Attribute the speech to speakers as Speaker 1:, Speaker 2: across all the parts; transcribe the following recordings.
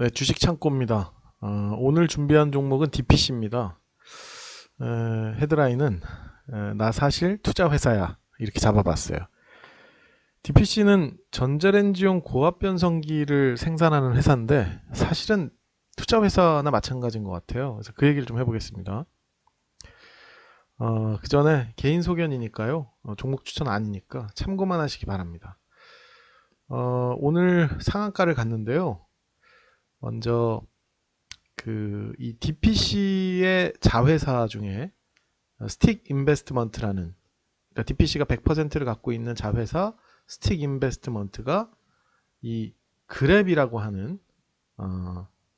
Speaker 1: 네, 주식 창고입니다. 오늘 준비한 종목은 DPC입니다. 헤드라인은 나 사실 투자 회사야 이렇게 잡아봤어요. DPC는 전자레인지용 고압 변성기를 생산하는 회사인데 사실은 투자 회사나 마찬가지인 것 같아요. 그래서 그 얘기를 좀 해보겠습니다. 그 전에 개인 소견이니까요. 종목 추천 아니니까 참고만 하시기 바랍니다. 오늘 상한가를 갔는데요. 먼저 이 DPC의 자회사 중에 스틱 인베스트먼트라는, 그러니까 DPC가 100%를 갖고 있는 자회사 스틱 인베스트먼트가 이 그랩이라고 하는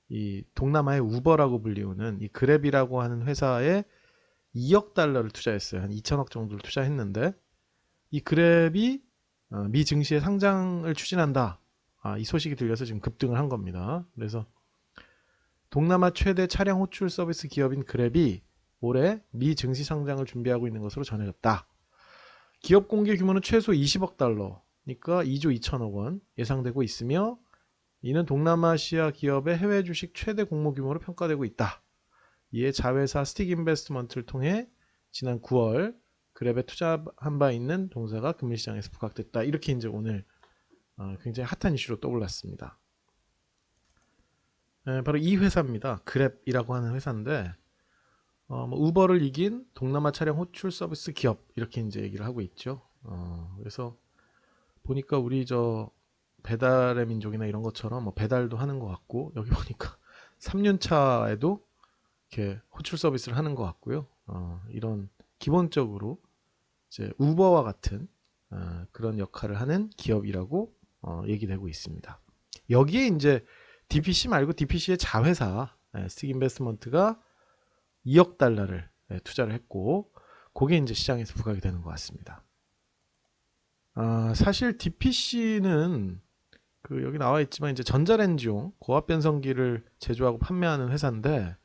Speaker 1: 이 동남아의 우버라고 불리우는 이 그랩이라고 하는 회사에 2억 달러를 투자했어요. 한 2천억 정도를 투자했는데 이 그랩이 미 증시에 상장을 추진한다. 이 소식이 들려서 지금 급등을 한 겁니다. 그래서 동남아 최대 차량 호출 서비스 기업인 그랩이 올해 미 증시 상장을 준비하고 있는 것으로 전해졌다. 기업 공개 규모는 최소 20억 달러니까 2조 2천억 원 예상되고 있으며 이는 동남아시아 기업의 해외 주식 최대 공모 규모로 평가되고 있다. 이에 자회사 스틱 인베스트먼트를 통해 지난 9월 그랩에 투자한 바 있는 동사가 금일시장에서 부각됐다. 이렇게 이제 오늘 굉장히 핫한 이슈로 떠올랐습니다. 바로 이 회사입니다. 그랩이라고 하는 회사인데 우버를 이긴 동남아 차량 호출 서비스 기업 이렇게 이제 얘기를 하고 있죠. 그래서 보니까 우리 저 배달의 민족이나 이런 것처럼 뭐 배달도 하는 것 같고 여기 보니까 3년차에도 이렇게 호출 서비스를 하는 것 같고요. 이런 기본적으로 이제 우버와 같은 그런 역할을 하는 기업이라고 얘기되고 있습니다. 여기에 이제 DPC 말고 DPC의 자회사 스틱 인베스트먼트가 2억 달러를 투자를 했고 그게 이제 시장에서 부각이 되는 것 같습니다. 사실 DPC는 여기 나와 있지만 이제 전자레인지용 고압 변성기를 제조하고 판매하는 회사인데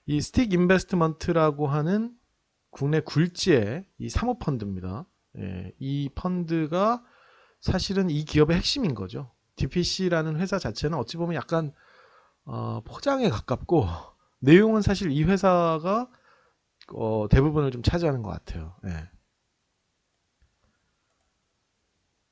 Speaker 1: 이 스틱 인베스트먼트라고 하는 국내 굴지의 이 사모펀드입니다. 이 펀드가 사실은 이 기업의 핵심인 거죠. DPC라는 회사 자체는 어찌 보면 약간 포장에 가깝고 내용은 사실 이 회사가 대부분을 좀 차지하는 것 같아요.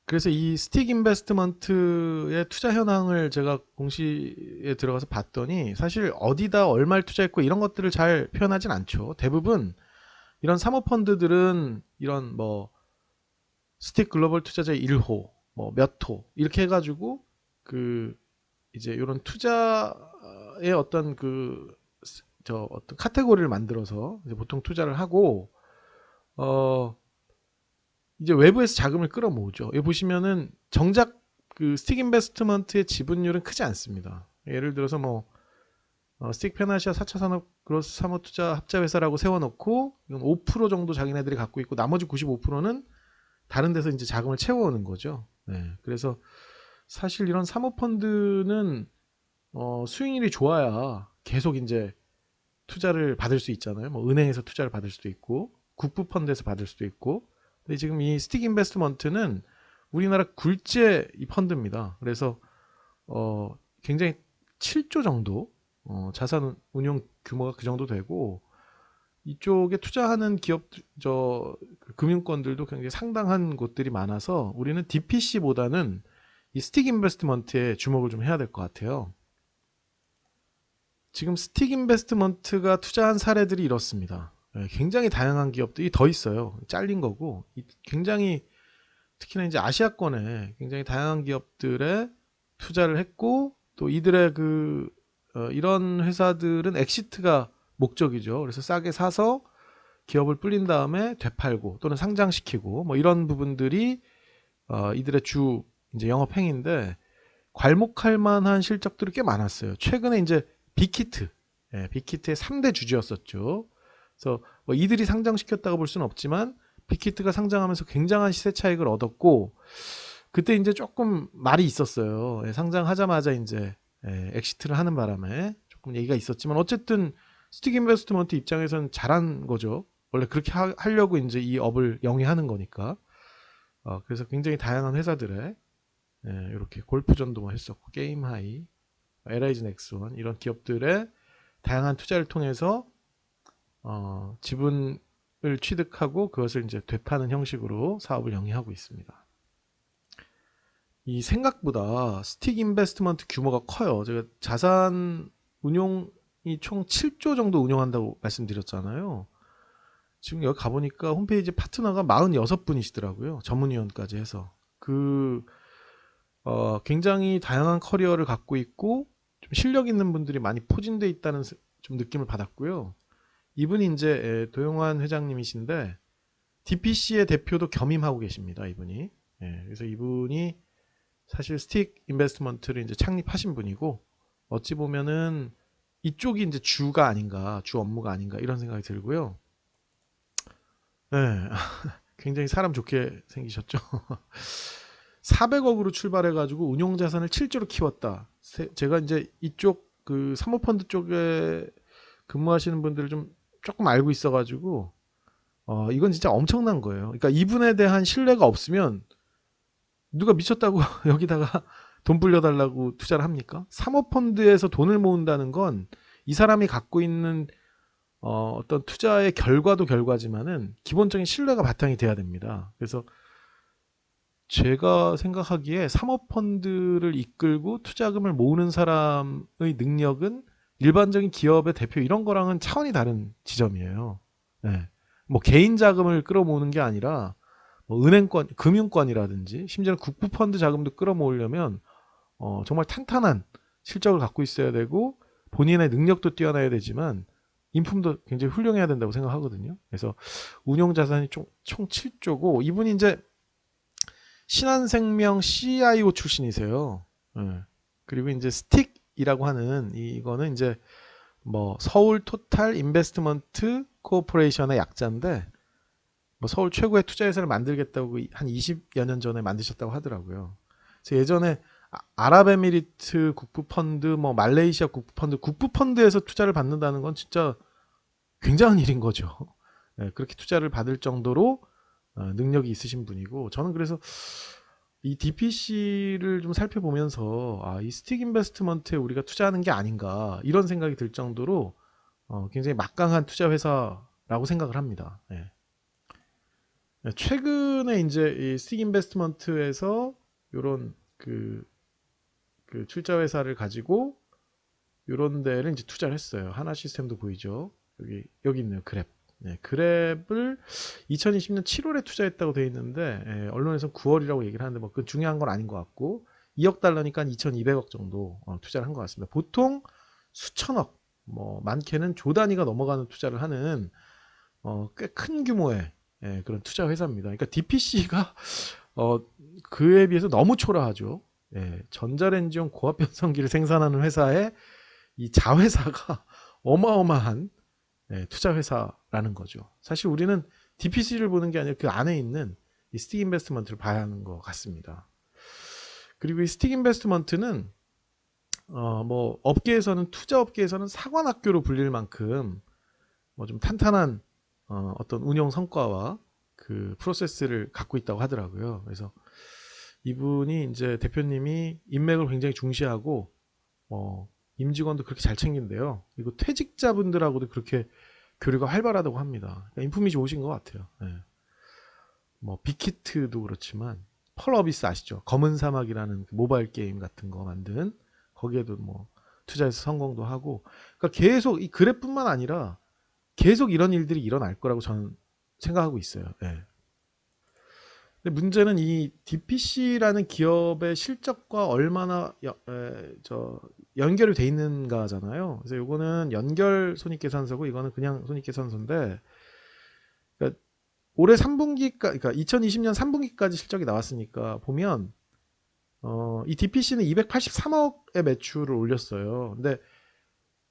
Speaker 1: 그래서 이 스틱 인베스트먼트의 투자 현황을 제가 공시에 들어가서 봤더니 사실 어디다 얼마를 투자했고 이런 것들을 잘 표현하진 않죠. 대부분 이런 사모펀드들은 이런 뭐 스틱 글로벌 투자자 1호 뭐 몇 호 이렇게 해가지고 이제 이런 투자의 어떤 어떤 카테고리를 만들어서 이제 보통 투자를 하고 이제 외부에서 자금을 끌어모으죠. 여기 보시면은 정작 스틱 인베스트먼트의 지분율은 크지 않습니다. 예를 들어서 뭐 스틱 페나시아 4차 산업 그로스 사모 투자 합자 회사라고 세워놓고 이건 5% 정도 자기네들이 갖고 있고 나머지 95%는 다른 데서 이제 자금을 채워오는 거죠. 그래서 사실 이런 사모펀드는 수익률이 좋아야 계속 이제 투자를 받을 수 있잖아요. 뭐 은행에서 투자를 받을 수도 있고 국부펀드에서 받을 수도 있고. 근데 지금 이 스틱 인베스트먼트는 우리나라 굴지의 이 펀드입니다. 그래서 굉장히 7조 정도 자산 운용 규모가 그 정도 되고 이쪽에 투자하는 기업 금융권들도 굉장히 상당한 곳들이 많아서 우리는 DPC보다는 이 스틱 인베스트먼트에 주목을 좀 해야 될 것 같아요. 지금 스틱 인베스트먼트가 투자한 사례들이 이렇습니다. 굉장히 다양한 기업들이 더 있어요. 잘린 거고 굉장히 특히나 이제 아시아권에 굉장히 다양한 기업들에 투자를 했고 또 이들의 이런 회사들은 엑시트가 목적이죠. 그래서 싸게 사서 기업을 불린 다음에 되팔고 또는 상장시키고 뭐 이런 부분들이 이들의 주 이제 영업 행위인데 괄목할 만한 실적들이 꽤 많았어요. 최근에 이제 빅히트, 빅히트의 3대 주주였었죠. 그래서 뭐 이들이 상장시켰다고 볼 수는 없지만 빅히트가 상장하면서 굉장한 시세 차익을 얻었고 그때 이제 조금 말이 있었어요. 상장하자마자 이제 엑시트를 하는 바람에 조금 얘기가 있었지만 어쨌든 스틱 인베스트먼트 입장에서는 잘한 거죠. 원래 그렇게 하려고 이제 이 업을 영위하는 거니까. 그래서 굉장히 다양한 회사들에 이렇게 골프전도 뭐 했었고 게임 하이 LIG 넥스원 이런 기업들의 다양한 투자를 통해서 지분을 취득하고 그것을 이제 되파는 형식으로 사업을 영위하고 있습니다. 이 생각보다 스틱 인베스트먼트 규모가 커요. 제가 자산 운용이 총 7조 정도 운용한다고 말씀드렸잖아요. 지금 여기 가보니까 홈페이지 파트너가 46분이시더라고요. 전문위원까지 해서. 굉장히 다양한 커리어를 갖고 있고 좀 실력 있는 분들이 많이 포진되어 있다는 좀 느낌을 받았고요. 이분이 이제 도용환 회장님이신데 DPC의 대표도 겸임하고 계십니다. 이분이. 그래서 이분이 사실 스틱 인베스트먼트를 이제 창립하신 분이고 어찌 보면은 이쪽이 이제 주가 아닌가, 주 업무가 아닌가 이런 생각이 들고요. 네, 굉장히 사람 좋게 생기셨죠. 400억으로 출발해가지고 운용자산을 7조로 키웠다. 제가 이제 이쪽 그 사모펀드 쪽에 근무하시는 분들을 좀 조금 알고 있어가지고 이건 진짜 엄청난 거예요. 그러니까 이분에 대한 신뢰가 없으면 누가 미쳤다고 여기다가 돈 불려달라고 투자를 합니까? 사모펀드에서 돈을 모은다는 건 이 사람이 갖고 있는 어떤 투자의 결과도 결과지만은 기본적인 신뢰가 바탕이 돼야 됩니다. 그래서 제가 생각하기에 사모펀드를 이끌고 투자금을 모으는 사람의 능력은 일반적인 기업의 대표 이런 거랑은 차원이 다른 지점이에요. 네. 뭐 개인 자금을 끌어모으는 게 아니라 뭐 은행권, 금융권이라든지 심지어는 국부펀드 자금도 끌어모으려면 정말 탄탄한 실적을 갖고 있어야 되고 본인의 능력도 뛰어나야 되지만 인품도 굉장히 훌륭해야 된다고 생각하거든요. 그래서 운용자산이 총 7조고 이분이 이제 신한생명 CIO 출신이세요. 그리고 이제 스틱이라고 하는 이거는 이제 뭐 서울 토탈 인베스트먼트 코퍼레이션의 약자인데 뭐 서울 최고의 투자회사를 만들겠다고 한 20여 년 전에 만드셨다고 하더라고요. 그래서 예전에 아랍에미리트 국부펀드, 뭐 말레이시아 국부펀드에서 투자를 받는다는 건 진짜 굉장한 일인 거죠. 그렇게 투자를 받을 정도로 능력이 있으신 분이고 저는 그래서 이 DPC를 좀 살펴보면서 이 스틱 인베스트먼트에 우리가 투자하는 게 아닌가 이런 생각이 들 정도로 굉장히 막강한 투자 회사라고 생각을 합니다. 최근에 이제 이 스틱 인베스트먼트에서 이런 그 출자 회사를 가지고 이런 데를 이제 투자를 했어요. 하나 시스템도 보이죠. 여기 있네요. 그랩. 그랩을 2020년 7월에 투자했다고 되어 있는데 언론에서 9월이라고 얘기를 하는데 뭐 그 중요한 건 아닌 것 같고 2억 달러니까 2,200억 정도 투자를 한 것 같습니다. 보통 수천억, 뭐 많게는 조 단위가 넘어가는 투자를 하는 꽤 큰 규모의 그런 투자 회사입니다. 그러니까 DPC가 그에 비해서 너무 초라하죠. 전자레인지용 고압 변성기를 생산하는 회사에 이 자회사가 어마어마한 투자 회사라는 거죠. 사실 우리는 DPC를 보는 게 아니라 그 안에 있는 이 스틱 인베스트먼트를 봐야 하는 것 같습니다. 그리고 이 스틱 인베스트먼트는 뭐 업계에서는 투자 업계에서는 사관학교로 불릴 만큼 뭐 좀 탄탄한 어떤 운영 성과와 그 프로세스를 갖고 있다고 하더라고요. 그래서 이분이 이제 대표님이 인맥을 굉장히 중시하고 임직원도 그렇게 잘 챙긴대요. 그리고 퇴직자분들하고도 그렇게 교류가 활발하다고 합니다. 그러니까 인품이 좋으신 것 같아요. 뭐 빅히트도 그렇지만 펄어비스 아시죠? 검은 사막이라는 모바일 게임 같은 거 만든 거기에도 뭐 투자해서 성공도 하고 그러니까 계속 이 그랩뿐만 아니라 계속 이런 일들이 일어날 거라고 저는 생각하고 있어요. 근데 문제는 이 DPC라는 기업의 실적과 얼마나 연결이 돼 있는가잖아요. 그래서 이거는 연결 손익계산서고 이거는 그냥 손익계산서인데 그러니까 올해 3분기까지 그러니까 2020년 3분기까지 실적이 나왔으니까 보면 이 DPC는 283억의 매출을 올렸어요. 근데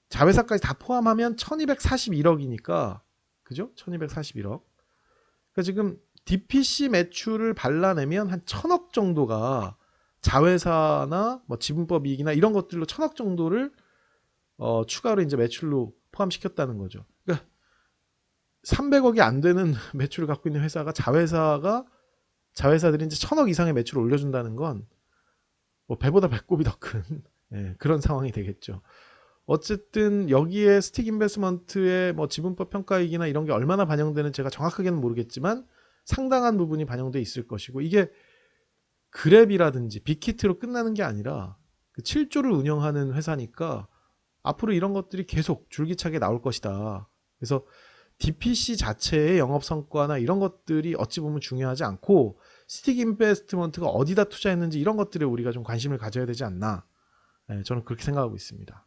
Speaker 1: 자회사까지 다 포함하면 1241억이니까 그죠? 1241억. 그러니까 지금 DPC 매출을 발라내면 한 1000억 정도가 자회사나 뭐 지분법 이익이나 이런 것들로 1000억 정도를 추가로 이제 매출로 포함시켰다는 거죠. 그러니까 300억이 안 되는 매출을 갖고 있는 회사가 자회사들이 이제 1000억 이상의 매출을 올려준다는 건 뭐 배보다 배꼽이 더 큰 예, 그런 상황이 되겠죠. 어쨌든 여기에 스틱 인베스트먼트의 뭐 지분법 평가이익이나 이런 게 얼마나 반영되는 제가 정확하게는 모르겠지만 상당한 부분이 반영돼 있을 것이고, 이게 그랩이라든지 빅히트로 끝나는 게 아니라 그 7조를 운영하는 회사니까 앞으로 이런 것들이 계속 줄기차게 나올 것이다. 그래서 DPC 자체의 영업 성과나 이런 것들이 어찌 보면 중요하지 않고 스틱 인베스트먼트가 어디다 투자했는지 이런 것들에 우리가 좀 관심을 가져야 되지 않나. 네, 저는 그렇게 생각하고 있습니다.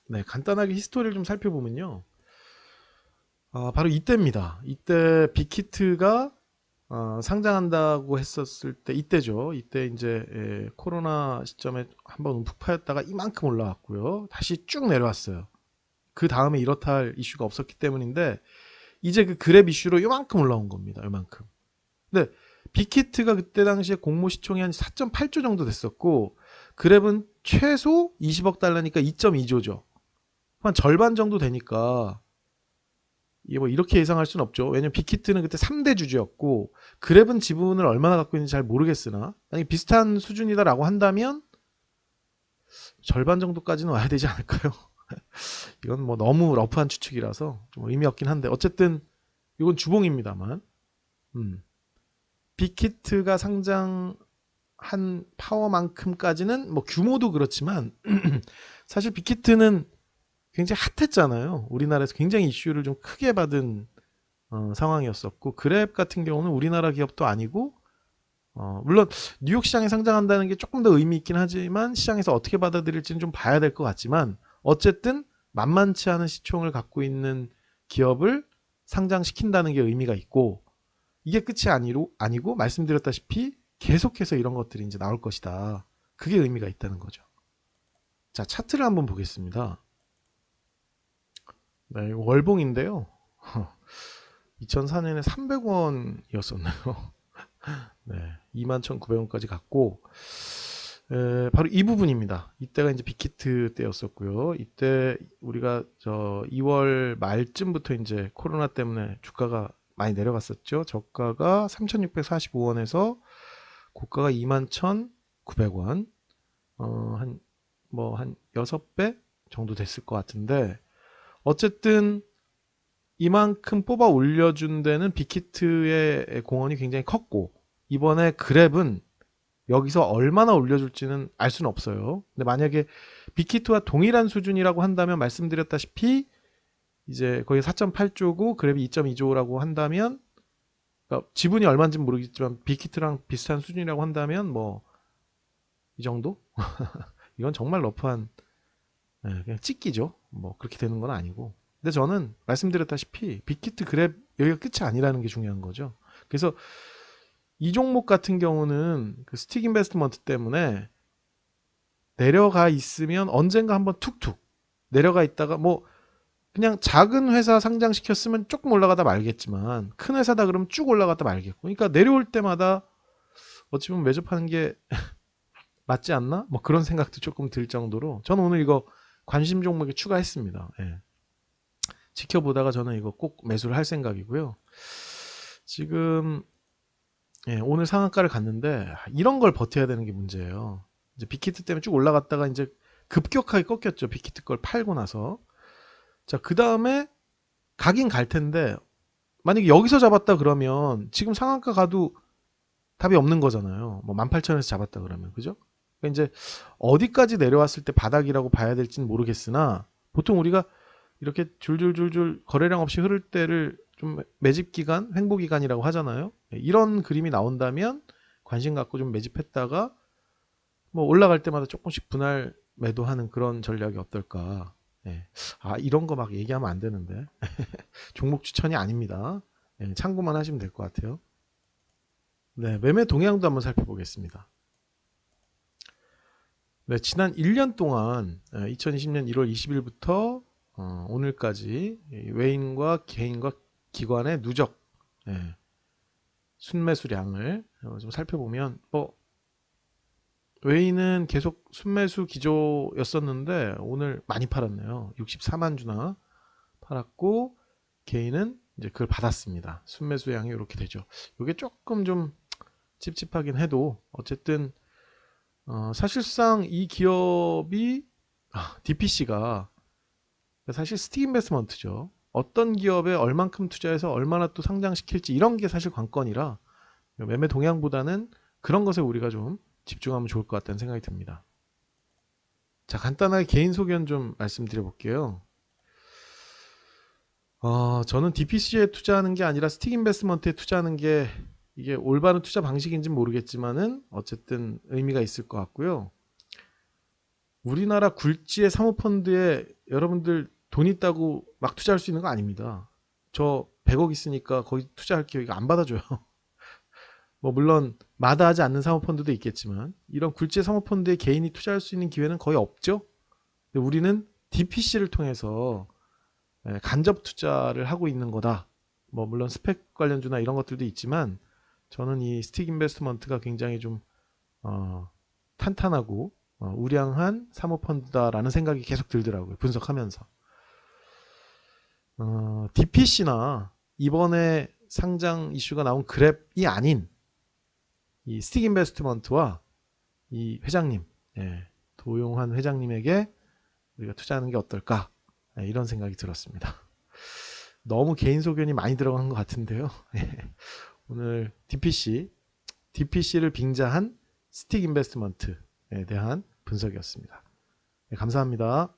Speaker 1: 네, 간단하게 히스토리를 좀 살펴보면요. 바로 이때입니다. 이때 빅히트가 상장한다고 했었을 때 이때죠. 이때 이제 코로나 시점에 한번 움푹 파였다가 이만큼 올라왔고요. 다시 쭉 내려왔어요. 그 다음에 이렇다 할 이슈가 없었기 때문인데 이제 그 그랩 이슈로 이만큼 올라온 겁니다. 이만큼. 근데 빅히트가 그때 당시에 공모 시총이 한 4.8조 정도 됐었고 그랩은 최소 20억 달러니까 2.2조죠. 한 절반 정도 되니까 이게 뭐 이렇게 예상할 수는 없죠. 왜냐면 빅히트는 그때 3대 주주였고 그랩은 지분을 얼마나 갖고 있는지 잘 모르겠으나 만약에 비슷한 수준이다라고 한다면 절반 정도까지는 와야 되지 않을까요? 이건 뭐 너무 러프한 추측이라서 좀 의미 없긴 한데 어쨌든 이건 주봉입니다만 빅히트가 상장한 파워만큼까지는 뭐 규모도 그렇지만 사실 빅히트는 굉장히 핫했잖아요. 우리나라에서 굉장히 이슈를 좀 크게 받은 상황이었었고 그랩 같은 경우는 우리나라 기업도 아니고 물론 뉴욕 시장에 상장한다는 게 조금 더 의미 있긴 하지만 시장에서 어떻게 받아들일지는 좀 봐야 될 것 같지만 어쨌든 만만치 않은 시총을 갖고 있는 기업을 상장시킨다는 게 의미가 있고 이게 끝이 아니고 말씀드렸다시피 계속해서 이런 것들이 이제 나올 것이다. 그게 의미가 있다는 거죠. 자, 차트를 한번 보겠습니다. 네, 이거 월봉인데요. 2004년에 300원이었었나요? 네, 21,900원까지 갔고 바로 이 부분입니다. 이때가 이제 빅히트 때였었고요. 이때 우리가 저 2월 말쯤부터 이제 코로나 때문에 주가가 많이 내려갔었죠. 저가가 3,645원에서 고가가 21,900원. 한 6배 정도 됐을 것 같은데 어쨌든 이만큼 뽑아 올려준 데는 빅히트의 공헌이 굉장히 컸고 이번에 그랩은 여기서 얼마나 올려줄지는 알 수는 없어요. 근데 만약에 빅히트와 동일한 수준이라고 한다면 말씀드렸다시피 이제 거의 4.8조고 그랩이 2.2조라고 한다면 그러니까 지분이 얼마인지는 모르겠지만 빅히트랑 비슷한 수준이라고 한다면 뭐 이 정도? 이건 정말 러프한 그냥 찍기죠. 뭐 그렇게 되는 건 아니고. 근데 저는 말씀드렸다시피 빅히트 그랩 여기가 끝이 아니라는 게 중요한 거죠. 그래서 이 종목 같은 경우는 그 스틱 인베스트먼트 때문에 내려가 있으면 언젠가 한번 툭툭 내려가 있다가 뭐 그냥 작은 회사 상장시켰으면 조금 올라가다 말겠지만 큰 회사다 그러면 쭉 올라가다 말겠고 그러니까 내려올 때마다 어찌 보면 매집하는 게 맞지 않나? 뭐 그런 생각도 조금 들 정도로 저는 오늘 이거 관심 종목에 추가했습니다. 예. 지켜보다가 저는 이거 꼭 매수를 할 생각이고요. 지금 오늘 상한가를 갔는데 이런 걸 버텨야 되는 게 문제예요. 이제 빅히트 때문에 쭉 올라갔다가 이제 급격하게 꺾였죠. 빅히트 걸 팔고 나서. 자, 그 다음에 가긴 갈 텐데 만약에 여기서 잡았다 그러면 지금 상한가 가도 답이 없는 거잖아요. 뭐 18,000원에서 잡았다 그러면 그죠? 그러니까 이제 어디까지 내려왔을 때 바닥이라고 봐야 될지는 모르겠으나 보통 우리가 이렇게 줄줄줄줄 거래량 없이 흐를 때를 좀 매집 기간, 횡보 기간이라고 하잖아요. 이런 그림이 나온다면 관심 갖고 좀 매집했다가 뭐 올라갈 때마다 조금씩 분할 매도하는 그런 전략이 어떨까. 이런 거 막 얘기하면 안 되는데. 종목 추천이 아닙니다. 참고만 하시면 될 것 같아요. 네, 매매 동향도 한번 살펴보겠습니다. 네, 지난 1년 동안 2020년 1월 20일부터 오늘까지 외인과 개인과 기관의 누적 순매수량을 좀 살펴보면 외인은 계속 순매수 기조였었는데 오늘 많이 팔았네요. 64만 주나 팔았고 개인은 이제 그걸 받았습니다. 순매수량이 이렇게 되죠. 이게 조금 좀 찝찝하긴 해도 어쨌든 사실상 이 기업이 DPC가 사실 스틱 인베스트먼트죠. 어떤 기업에 얼만큼 투자해서 얼마나 또 상장시킬지 이런 게 사실 관건이라 매매 동향보다는 그런 것에 우리가 좀 집중하면 좋을 것 같다는 생각이 듭니다. 자, 간단하게 개인 소견 좀 말씀드려 볼게요. 저는 DPC에 투자하는 게 아니라 스틱 인베스트먼트에 투자하는 게 이게 올바른 투자 방식인지는 모르겠지만은 어쨌든 의미가 있을 것 같고요. 우리나라 굴지의 사모펀드에 여러분들 돈 있다고 막 투자할 수 있는 거 아닙니다. 저 100억 있으니까 거기 투자할게요. 이거 안 받아줘요. 뭐 물론 마다하지 않는 사모펀드도 있겠지만 이런 굴지의 사모펀드에 개인이 투자할 수 있는 기회는 거의 없죠. 근데 우리는 DPC를 통해서 간접 투자를 하고 있는 거다. 뭐 물론 스펙 관련주나 이런 것들도 있지만 저는 이 스틱 인베스트먼트가 굉장히 좀 탄탄하고 우량한 사모펀드다라는 생각이 계속 들더라고요. 분석하면서. DPC나 이번에 상장 이슈가 나온 그랩이 아닌 이 스틱 인베스트먼트와 이 회장님, 도용환 회장님에게 우리가 투자하는 게 어떨까? 이런 생각이 들었습니다. 너무 개인 소견이 많이 들어간 것 같은데요. 오늘 DPC를 빙자한 스틱 인베스트먼트에 대한 분석이었습니다. 감사합니다.